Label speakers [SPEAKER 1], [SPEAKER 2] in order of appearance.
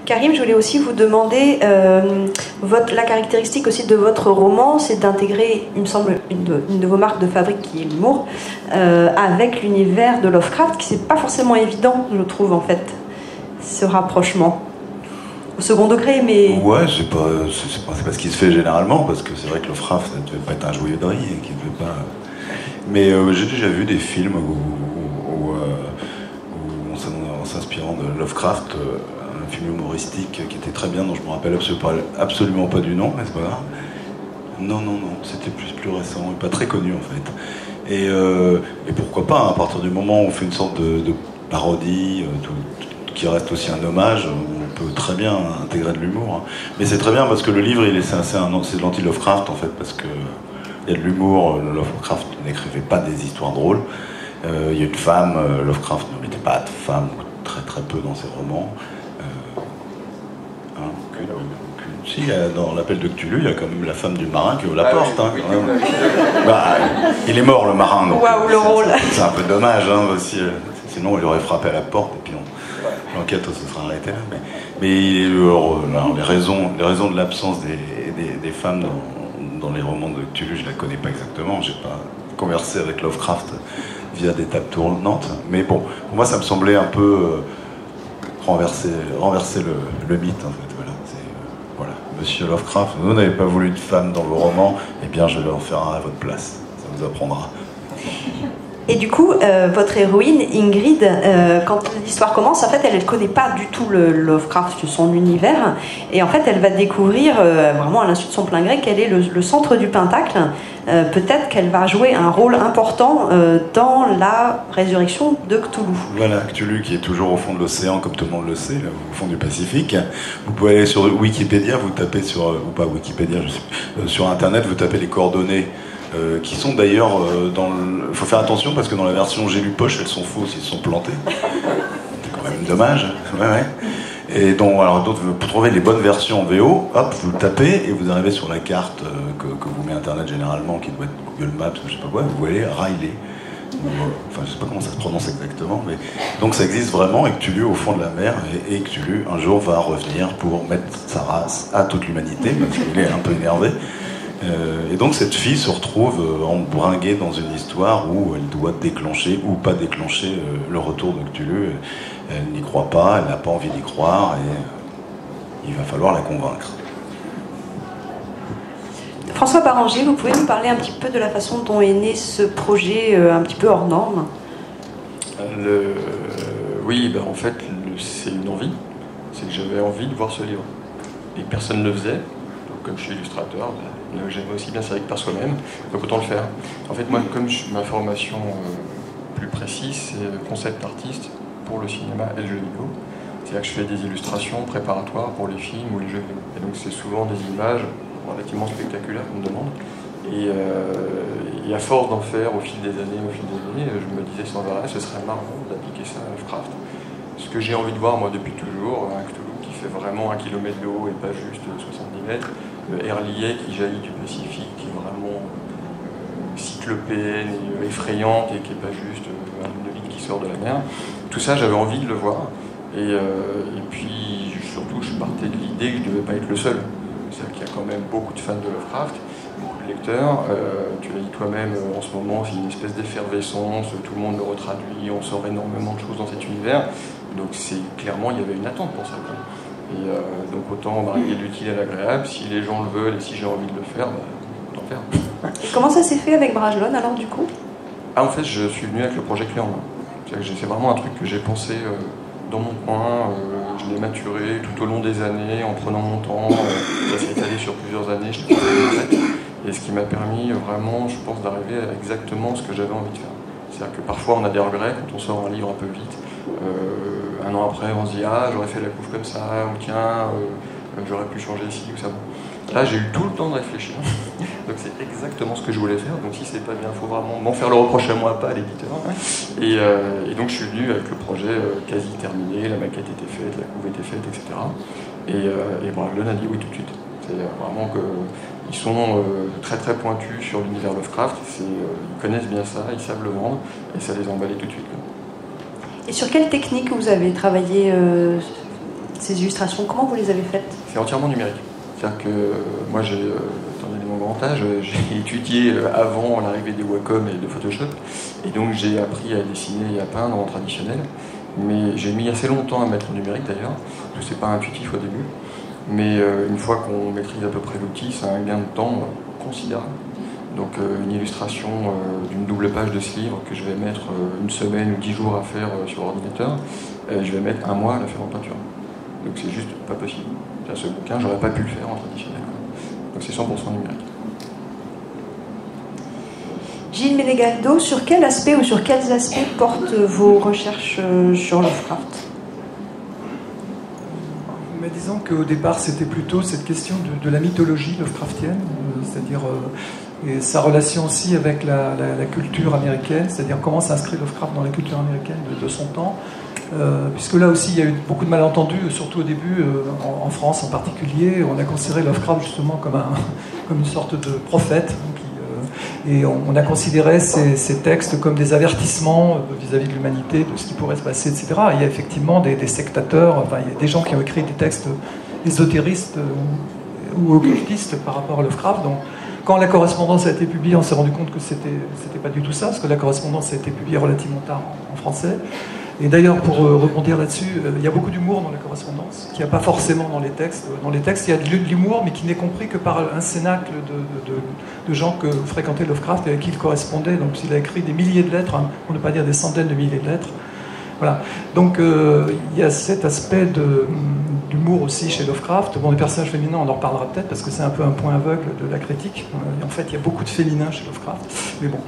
[SPEAKER 1] Karim, je voulais aussi vous demander, la caractéristique aussi de votre roman, c'est d'intégrer, il me semble, une de vos marques de fabrique qui est l'humour, avec l'univers de Lovecraft, qui c'est pas forcément évident, je trouve, en fait, ce rapprochement. Au second degré, mais...
[SPEAKER 2] Ouais, c'est pas ce qui se fait généralement, parce que c'est vrai que Lovecraft, ça ne devait pas être un joyeux de riz, et qu'il devait pas... Mais j'ai déjà vu des films où en s'inspirant de Lovecraft, un film humoristique qui était très bien, dont je me rappelle absolument pas du nom, mais c'est pas grave. Non, c'était plus récent, et pas très connu en fait. Et pourquoi pas, hein, à partir du moment où on fait une sorte de parodie, qui reste aussi un hommage, on peut très bien intégrer de l'humour. Hein. Mais c'est très bien parce que le livre, c'est de l'anti-Lovecraft en fait, parce que il y a de l'humour. Lovecraft n'écrivait pas des histoires drôles. Il y a une femme, Lovecraft ne mettait pas de femme, très très peu dans ses romans. Si, dans l'appel de Cthulhu, il y a quand même la femme du marin qui ouvre la porte. Hein, quand même. Il est mort le marin, donc
[SPEAKER 1] le rôle.
[SPEAKER 2] C'est un peu dommage hein, aussi. Sinon, il aurait frappé à la porte et puis l'enquête se serait arrêtée là. Mais les raisons de l'absence des femmes dans les romans de Cthulhu, je ne la connais pas exactement. J'ai pas conversé avec Lovecraft via des tables tournantes. Mais bon, pour moi, ça me semblait un peu renverser le mythe en fait. Voilà, Monsieur Lovecraft, vous n'avez pas voulu de femme dans vos romans, eh bien je vais en faire un à votre place. Ça vous apprendra.
[SPEAKER 1] Et du coup, votre héroïne, Ingrid, quand l'histoire commence, en fait, elle ne connaît pas du tout le Lovecraft, son univers. Et en fait, elle va découvrir, vraiment à l'insu de son plein gré, quel est le centre du Pentacle. Peut-être qu'elle va jouer un rôle important dans la résurrection de Cthulhu.
[SPEAKER 2] Voilà, Cthulhu qui est toujours au fond de l'océan, comme tout le monde le sait, là, au fond du Pacifique. Vous pouvez aller sur Wikipédia, vous tapez ou pas Wikipédia, je sais, sur Internet, vous tapez les coordonnées. Qui sont d'ailleurs il faut faire attention parce que dans la version J'ai lu poche, elles sont fausses, ils sont plantés. C'est quand même dommage. Ouais. Et donc, alors d'autres, pour trouver les bonnes versions en VO, hop, vous le tapez et vous arrivez sur la carte que vous met Internet généralement, qui doit être Google Maps ou je sais pas quoi, vous voyez Riley. Enfin, je sais pas comment ça se prononce exactement, mais donc ça existe vraiment et Cthulhu au fond de la mer et Cthulhu un jour va revenir pour mettre sa race à toute l'humanité parce qu'il est un peu énervé. Et donc cette fille se retrouve embringuée dans une histoire où elle doit déclencher ou pas déclencher le retour de Cthulhu. Elle n'y croit pas, elle n'a pas envie d'y croire et il va falloir la convaincre.
[SPEAKER 1] François Baranger, vous pouvez nous parler un petit peu de la façon dont est né ce projet un petit peu hors norme?
[SPEAKER 3] Oui, en fait, c'est une envie. C'est que j'avais envie de voir ce livre. Et personne ne le faisait. Donc, comme je suis illustrateur, j'aimais aussi bien servir que par soi-même, donc autant le faire. En fait, moi, comme ma formation plus précise, c'est concept artiste pour le cinéma et le jeu vidéo. C'est-à-dire que je fais des illustrations préparatoires pour les films ou les jeux vidéo. Et donc, c'est souvent des images relativement spectaculaires qu'on me demande. Et à force d'en faire au fil des années, je me disais sans arrêt, ce serait marrant d'appliquer ça à Lovecraft. Ce que j'ai envie de voir, moi, depuis toujours, un Cthulhu qui fait vraiment 1 kilomètre de haut et pas juste 70 mètres. Herlier qui jaillit du Pacifique, qui est vraiment cyclopéenne et effrayante et qui n'est pas juste un monolithe qui sort de la mer. Tout ça, j'avais envie de le voir. Et puis, surtout, je partais de l'idée que je ne devais pas être le seul. C'est-à-dire qu'il y a quand même beaucoup de fans de Lovecraft, beaucoup de lecteurs. Tu l'as dit toi-même, en ce moment, c'est une espèce d'effervescence, tout le monde le retraduit, on sort énormément de choses dans cet univers. Donc, clairement, il y avait une attente pour ça. Et donc autant marier l'utile à l'agréable, si les gens le veulent et si j'ai envie de le faire, autant faire.
[SPEAKER 1] Et comment ça s'est fait avec Brajlon alors du coup?
[SPEAKER 3] En fait je suis venu avec le projet clé en main. C'est vraiment un truc que j'ai pensé dans mon coin, je l'ai maturé tout au long des années en prenant mon temps, ça s'est étalé sur plusieurs années, je l'ai fait. Et ce qui m'a permis vraiment, je pense, d'arriver à exactement ce que j'avais envie de faire. C'est-à-dire que parfois on a des regrets quand on sort un livre un peu vite. Un an après, on se dit « Ah, j'aurais fait la couve comme ça » ou « Tiens, j'aurais pu changer ici » ou ça. Là, j'ai eu tout le temps de réfléchir. Donc c'est exactement ce que je voulais faire. Donc si c'est pas bien, il faut vraiment m'en faire le reproche à moi, pas à l'éditeur. Et donc je suis venu avec le projet quasi terminé, la maquette était faite, la couve était faite, etc. Et Brajlon a dit oui tout de suite. C'est vraiment qu'ils sont très très pointus sur l'univers Lovecraft. Ils connaissent bien ça, ils savent le vendre, et ça les a emballés tout de suite.
[SPEAKER 1] Et sur quelle technique vous avez travaillé ces illustrations, comment vous les avez faites?
[SPEAKER 3] C'est entièrement numérique. C'est-à-dire que moi, étant donné mon grand âge, j'ai étudié avant l'arrivée des Wacom et de Photoshop, et donc j'ai appris à dessiner et à peindre en traditionnel. Mais j'ai mis assez longtemps à mettre en numérique d'ailleurs, parce que c'est pas intuitif au début. Mais une fois qu'on maîtrise à peu près l'outil, c'est un gain de temps considérable. Donc une illustration d'une double page de ce livre que je vais mettre une semaine ou 10 jours à faire sur ordinateur, je vais mettre un mois à la faire en peinture. Donc c'est juste pas possible. Ce bouquin, j'aurais pas pu le faire en traditionnel. Donc c'est 100% numérique.
[SPEAKER 1] Gilles Menegaldo, sur quel aspect ou sur quels aspects portent vos recherches sur Lovecraft?
[SPEAKER 4] Mais disons qu'au départ, c'était plutôt cette question de la mythologie Lovecraftienne, c'est-à-dire et sa relation aussi avec la culture américaine, c'est-à-dire comment s'inscrit Lovecraft dans la culture américaine de son temps. Puisque là aussi il y a eu beaucoup de malentendus, surtout au début, en France en particulier. On a considéré Lovecraft justement comme une sorte de prophète, et on a considéré ces textes comme des avertissements vis-à-vis de l'humanité, de ce qui pourrait se passer, etc. Et il y a effectivement des sectateurs, enfin, il y a des gens qui ont écrit des textes ésotéristes ou occultistes par rapport à Lovecraft. Donc, quand la correspondance a été publiée, on s'est rendu compte que c'était pas du tout ça, parce que la correspondance a été publiée relativement tard en français. Et d'ailleurs, pour rebondir là-dessus, il y a beaucoup d'humour dans la correspondance, qu'il n'y a pas forcément dans les textes. Dans les textes, il y a de l'humour, mais qui n'est compris que par un cénacle de gens que fréquentait Lovecraft et avec qui il correspondait. Donc il a écrit des milliers de lettres, hein, pour ne pas dire des centaines de milliers de lettres. Voilà. Donc il y a cet aspect d'humour aussi chez Lovecraft. Bon, les personnages féminins, on en reparlera peut-être, parce que c'est un peu un point aveugle de la critique. En fait, il y a beaucoup de féminins chez Lovecraft. Mais bon...